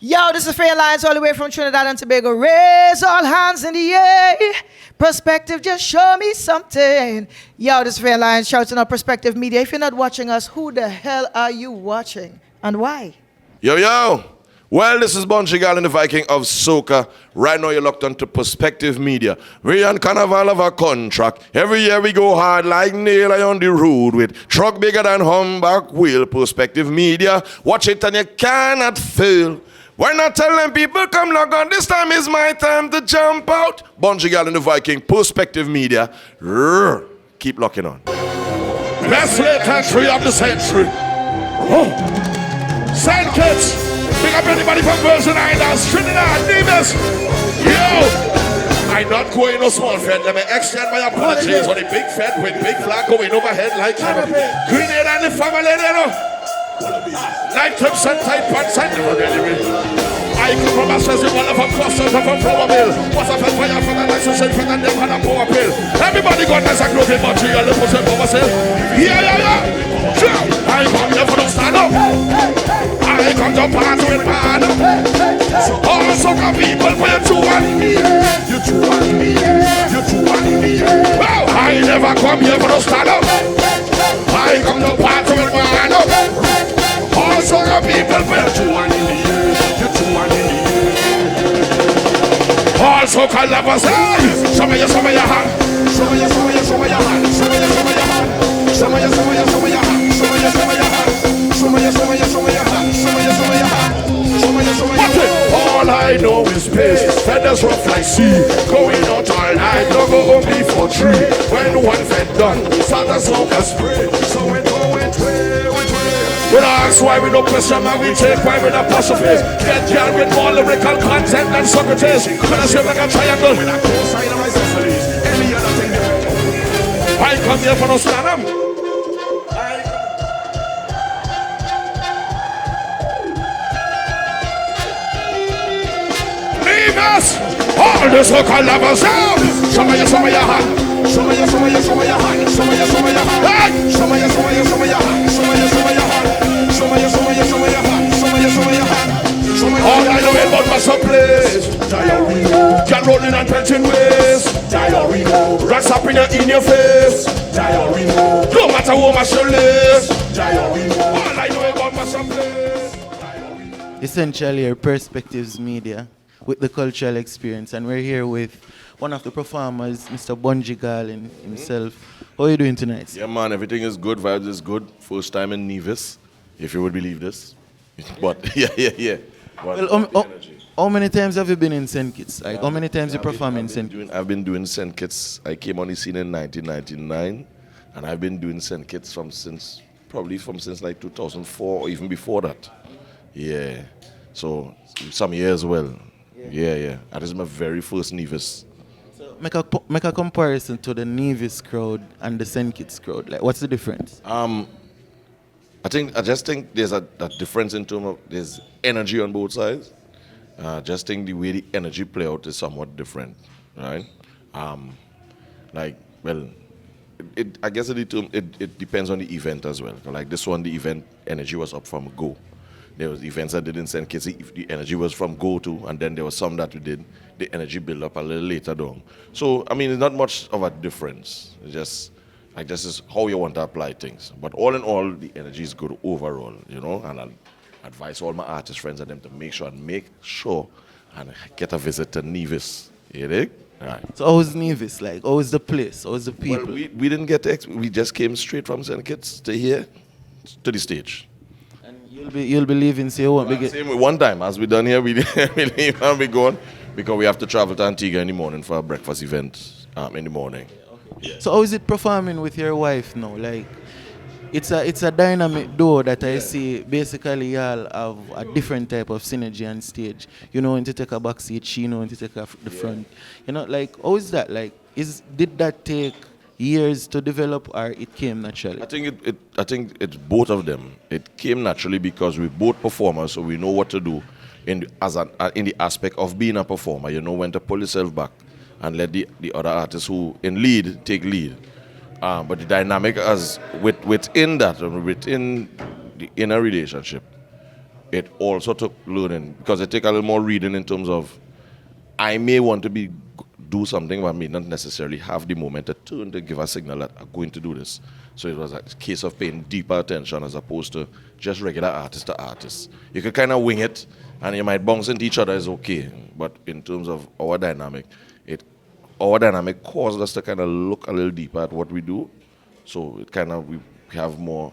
Yo, this is Fay-Ann Lyons all the way from Trinidad and Tobago. Raise all hands in the air. Perspective, just show me something. Yo, this is Fay-Ann Lyons shouting out Perspective Media. If you're not watching us, who the hell are you watching? And why? Yo, yo. Well, this is Bunji Garlin Fay, King of Soca. Right now, you're locked onto Perspective Media. We on carnival of a contract. Every year we go hard like nail on the road with truck bigger than humpback wheel. Perspective Media. Watch it and you cannot fail. Why not tell them people come log on? This time is my time to jump out. Bunji Garlin Fay, King, Perspective Media. Keep locking on. Best late country of the century. Oh. Saint Kitts. Big up anybody from Virgin Islands, Trinidad, Nevis. Yo! I'm not going no small fed. Let me extend my apologies on the big fed with big flag going overhead like Grenade and the family, you know. Night clips and tight pants and never really. I come from Masters in one of our clusters of a flower mill. What's up and fire for the license and for the them and a power pill. Everybody got nice and groovy, but you got the pussy for myself. Yeah. I come here for the stand up. I come to party with man. All soca people for you two and me. You two and me. You two and me. Well, I never come here for the stand up. I come to party with man. All soca people for you two and me. You two and me. All soca lovers, hey! Show me your hand. Show me your hand. Show me your hand. Show me your hand. Show me your hand. Show me your hand. Show me your hand. Show me your hand. Show me your hand. All I know is pace, feathers rough like sea. Going out all night, don't go home before 3. When one fed done, start a smoke and spray. So we going way. We don't ask why we don't question, man, we take why we don't apostrophes. Get girl with more lyrical content than Socrates. When I shape like a triangle with a cosine of isosceles. Any other thing different. I come here for no stand up. All the soca lovers, show me your hand. Show me your hand. Show me your hand. Show me your hand. Show me your hand. Show me your hand. Show me your hand. Show me your hand. All I know about my place. Diarrhea. Can rolling and pelting ways. Diarrhea. Rats up in your face. Diarrhea. No matter what my show is. Diarrhea. All I know about my place. Essentially, our Perspectives Media with the cultural experience, and we're here with one of the performers, Mr. Bunji Garlin himself. How are you doing tonight? Yeah, man, everything is good. Vibes is good. First time in Nevis, if you would believe this. But yeah. Well, how many times have you been in St. Kitts? Like, how many times you perform in St. Kitts? I've been doing St. Kitts. I came on the scene in 1999, and I've been doing St. Kitts since like 2004 or even before that. Yeah. So some years well. Yeah. That is my very first Nevis. So make a comparison to the Nevis crowd and the St. Kitts crowd. Like, what's the difference? I just think there's a difference in terms of there's energy on both sides. Just think the way the energy play out is somewhat different, right? I guess it depends on the event as well. Like this one, the event energy was up from go. There was events I did in St. Kitts, the energy was from go to, and then there was some that we did, the energy build up a little later down. So, I mean, it's not much of a difference. It's just is how you want to apply things. But all in all, the energy is good overall, you know, and I'll advise all my artist friends and them to make sure and get a visit to Nevis. You dig? Right. So how's Nevis like? How's the place? How's the people? Well, we didn't get we just came straight from St. Kitts to here, to the stage. You'll be leaving, so you won't be same one time as we done here, we leave and we gone because we have to travel to Antigua in the morning for a breakfast event in the morning. Yeah. So how is it performing with your wife now? Like, it's a dynamic duo that I see. Basically, y'all have a different type of synergy on stage. You know when to take a back seat, she know when to take the front. You know, like, how is that? Like, did that take years to develop, or it came naturally? I think it's both of them. It came naturally because we're both performers, so we know what to do in the aspect of being a performer. You know when to pull yourself back and let the other artists who in lead take lead. But the dynamic as within that, within the inner relationship, it also took learning because it took a little more reading in terms of I may want to do something, but I may not necessarily have the moment to turn to give a signal that I'm going to do this. So it was a case of paying deeper attention as opposed to just regular artist to artist. You could kind of wing it, and you might bounce into each other is okay. But in terms of our dynamic caused us to kind of look a little deeper at what we do. So it kind of we have more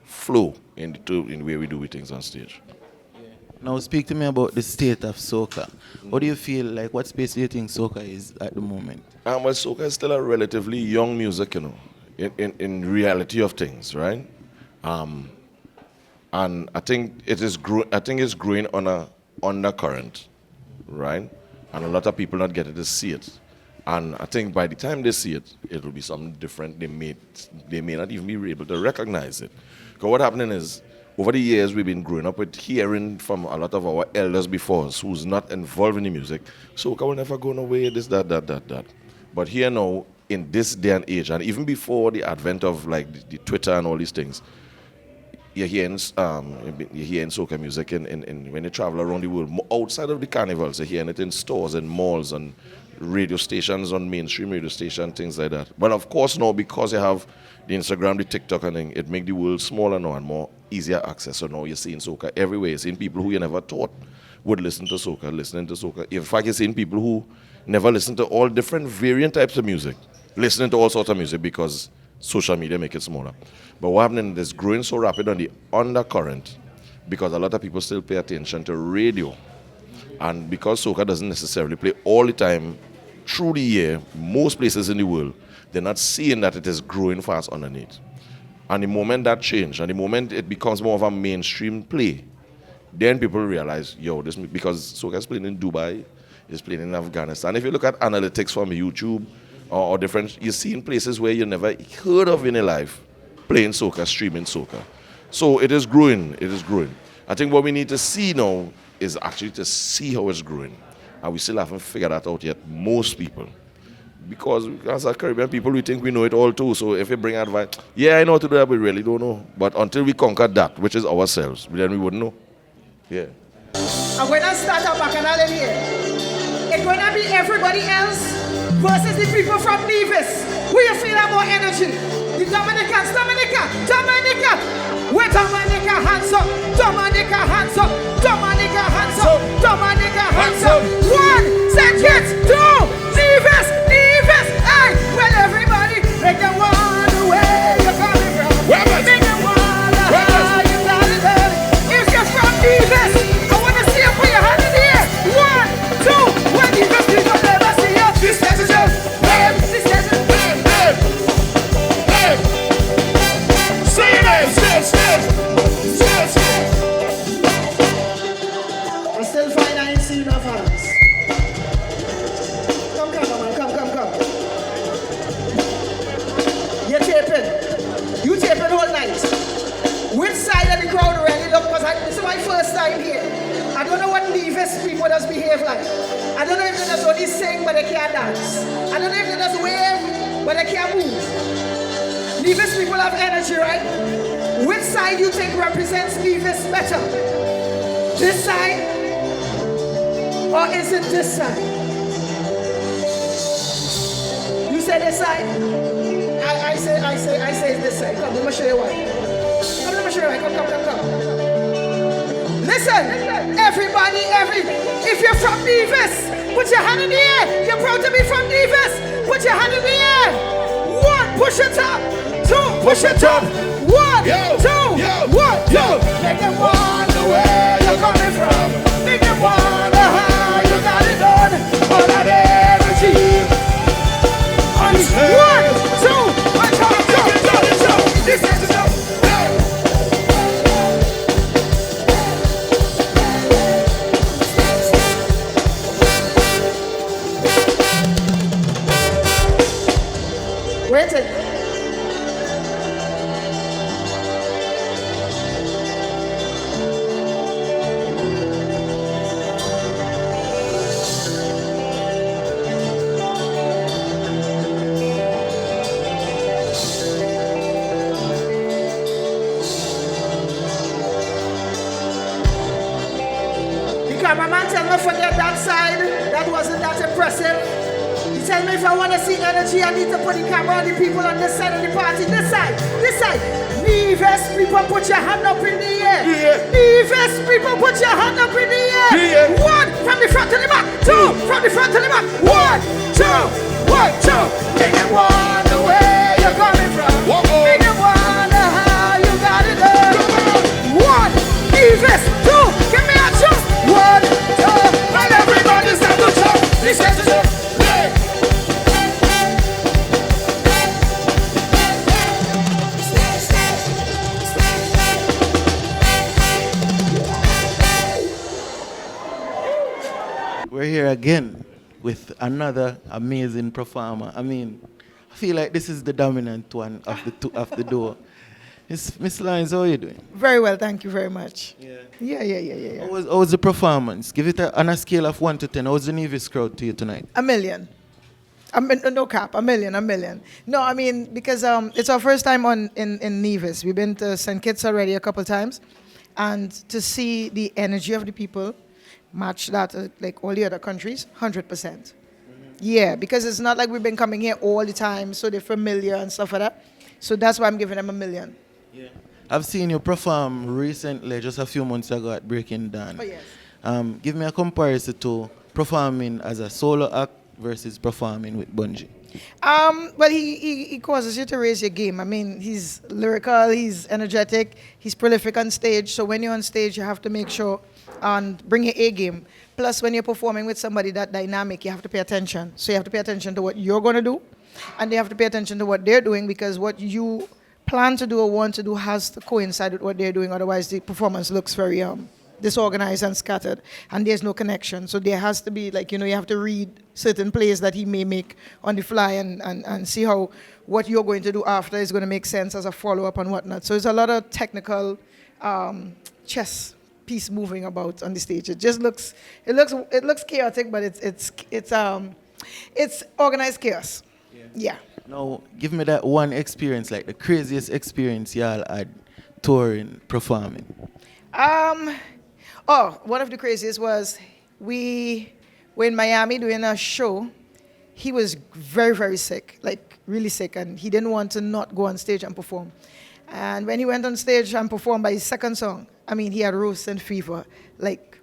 flow in the way we do things on stage. Now speak to me about the state of soca. What do you feel like? What space do you think soca is at the moment? Well, soca is still a relatively young music, in reality of things, right? And I think it's growing on a undercurrent, right? And a lot of people not getting to see it. And I think by the time they see it, it will be something different. They may not even be able to recognize it. Because what happening is, over the years, we've been growing up with hearing from a lot of our elders before us who's not involved in the music. Soca will never go away, this, that. But here now, in this day and age, and even before the advent of like the Twitter and all these things, you're hearing soca music in when you travel around the world, outside of the carnivals, you're hearing it in stores and malls and radio stations, on mainstream radio stations, things like that. But of course now, because you have the Instagram, the TikTok and thing, it make the world smaller now and more easier access. So now you're seeing soca everywhere. You're seeing people who you never thought would listen to soca, listening to soca. In fact, you're seeing people who never listen to all different variant types of music, listening to all sorts of music because social media make it smaller. But what happening is growing so rapid on the undercurrent because a lot of people still pay attention to radio. And because soca doesn't necessarily play all the time through the year, most places in the world, they're not seeing that it is growing fast underneath. And the moment that changes, and the moment it becomes more of a mainstream play, then people realize, this because soca is playing in Dubai, it's playing in Afghanistan. If you look at analytics from YouTube or different, you're seeing places where you never heard of in your life playing soca, streaming soca. So it is growing, I think what we need to see now is actually to see how it's growing. And we still haven't figured that out yet, most people. Because as a Caribbean people, we think we know it all too. So if you bring advice, I know how to do that, we really don't know. But until we conquer that, which is ourselves, then we wouldn't know. Yeah. And when I start up Bacchanal here, it's going to be everybody else versus the people from Nevis. Who you feel have more energy? The Dominicans, Dominica! Where Dominica hands up, Dominica hands up, Dominica hands up, Dominica hands up. 1, St. Kitts, 2, Nevis, hey! Well, everybody, make them wonder where you're coming from. Make them wonder how you got it done. If you're from Nevis, I want to see you put your hand in the air. 1, 2, when Nevis people never see you. This is your name, this is your name. Say your name, step. I'm still fine, I ain't seen enough hands. Come. You're taping. You taping all night. Which side of the crowd really look? Because this is my first time here. I don't know what Nevis people does behave like. I don't know if they just only sing but they can't dance. I don't know if they just wave but they can't move. Nevis people have energy, right? Which side you think represents Nevis better? This side? Or is it this side? You say this side? I say it's this side. Come, let me show you why. Come. Listen, everybody, if you're from Nevis, put your hand in the air. You're proud to be from Nevis. Put your hand in the air. 1, push it up. 2, push it up. 1, 2, 1, 2. Make them wonder where you're coming from. Make them wonder how you got it done. All that energy. 1, 2, 1, 2. This is the wait a minute. can't tell me from that side that wasn't that impressive. You tell me if I want to see energy, I need to put the camera on the people on this side of the party. This side, this side. Nevis, people, put your hand up in the air. Nevis, people, put your hand up in the air. One, from the front to the back. Two, from the front to the back. 1, 2, 1, 2. Make them wonder where you're coming from. Make them wonder how you got it done. 1, Nevis, 2, give me a jump. 1, 2, and everybody's got to jump. This is it. We're here again with another amazing performer. I mean, I feel like this is the dominant one of the duo. Miss Lyons, how are you doing? Very well, thank you very much. Yeah. How was the performance? Give it on a scale of 1 to 10. How was the Nevis crowd to you tonight? A million. No cap, a million. No, I mean, because it's our first time in Nevis. We've been to St. Kitts already a couple times. And to see the energy of the people match that like all the other countries, 100%. Yeah, because it's not like we've been coming here all the time, so they're familiar and stuff like that. So that's why I'm giving them a million. Yeah. I've seen you perform recently, just a few months ago at Breaking Dawn. Oh, yes. Give me a comparison to performing as a solo act versus performing with Bunji. Well, he causes you to raise your game. I mean, he's lyrical, he's energetic, he's prolific on stage. So when you're on stage, you have to make sure and bring your A game. Plus, when you're performing with somebody that dynamic, you have to pay attention. So you have to pay attention to what you're going to do, and they have to pay attention to what they're doing, because what you plan to do or want to do has to coincide with what they're doing. Otherwise, the performance looks very disorganized and scattered, and there's no connection. So there has to be, like, you have to read certain plays that he may make on the fly and see how what you're going to do after is going to make sense as a follow-up and whatnot. So it's a lot of technical chess piece moving about on the stage. It looks chaotic, but it's organized chaos. Yeah. Now, give me that one experience, like the craziest experience y'all had touring, performing. One of the craziest was we were in Miami doing a show. He was very, very sick, like really sick, and he didn't want to not go on stage and perform. And when he went on stage and performed by his second song, I mean, he had roasting fever, like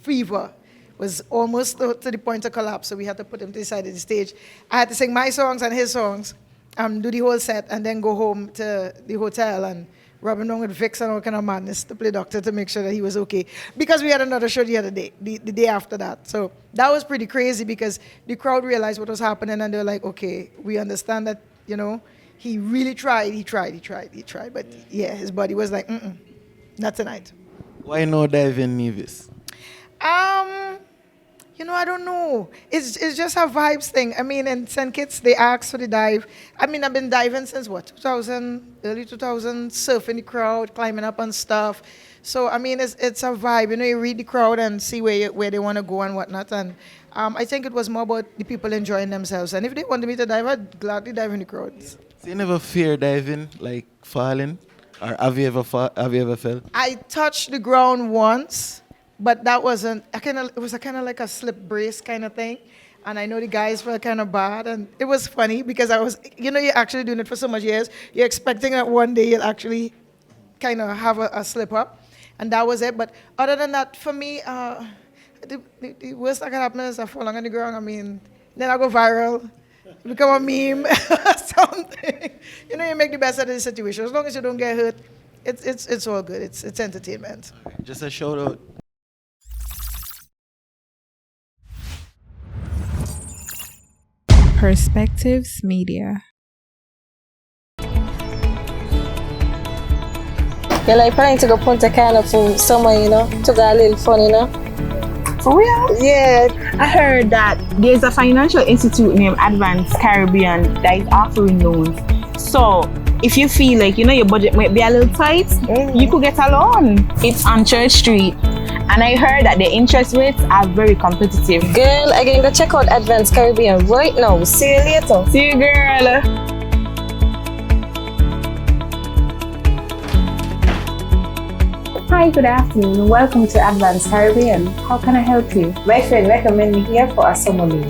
fever. Was almost to the point of collapse, so we had to put him to the side of the stage. I had to sing my songs and his songs, do the whole set, and then go home to the hotel and rub him down with Vicks and all kind of madness to play doctor to make sure that he was okay. Because we had another show the other day, the day after that. So that was pretty crazy, because the crowd realized what was happening, and they were like, okay, we understand that, he really tried. But yeah, his body was like, not tonight. Why no dive in Nevis? I don't know. It's just a vibes thing. I mean, in St. Kitts, they asked for the dive. I mean, I've been diving since early 2000, surfing the crowd, climbing up on stuff. So, I mean, it's a vibe. You read the crowd and see where they want to go and whatnot. And I think it was more about the people enjoying themselves. And if they wanted me to dive, I'd gladly dive in the crowds. So you never fear diving, like falling? Or have you ever fell? I touched the ground once. But that wasn't, it was kind of like a slip brace kind of thing. And I know the guys felt kind of bad. And it was funny because I was, you're actually doing it for so much years. You're expecting that one day you'll actually kind of have a slip up. And that was it. But other than that, for me, the worst that can happen is I fall on the ground. I mean, then I go viral, become a meme, something. You make the best out of the situation. As long as you don't get hurt, it's all good. It's entertainment. Okay, just a shout out. Perspectives Media. You're like planning to go Punta Cana for summer, to go a little fun, For real? Yeah. I heard that there's a financial institute named Advanced Caribbean that is offering loans. So if you feel like, your budget might be a little tight, you could get a loan. It's on Church Street. And I heard that the interest rates are very competitive. Girl, I can go check out Advanced Caribbean right now. See you later. See you, girl. Hi, good afternoon. Welcome to Advanced Caribbean. How can I help you? My friend recommended me here for a summer meal.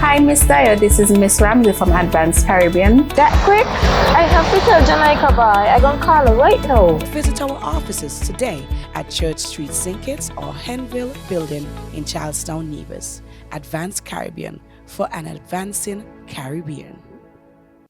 Hi, Miss Dyer. This is Miss Ramsey from Advanced Caribbean. That quick? I have to tell Jamaica bye. I gonna call her right now. Visit our offices today at Church Street, St. Kitts or Henville Building in Charlestown, Nevis. Advanced Caribbean for an advancing Caribbean.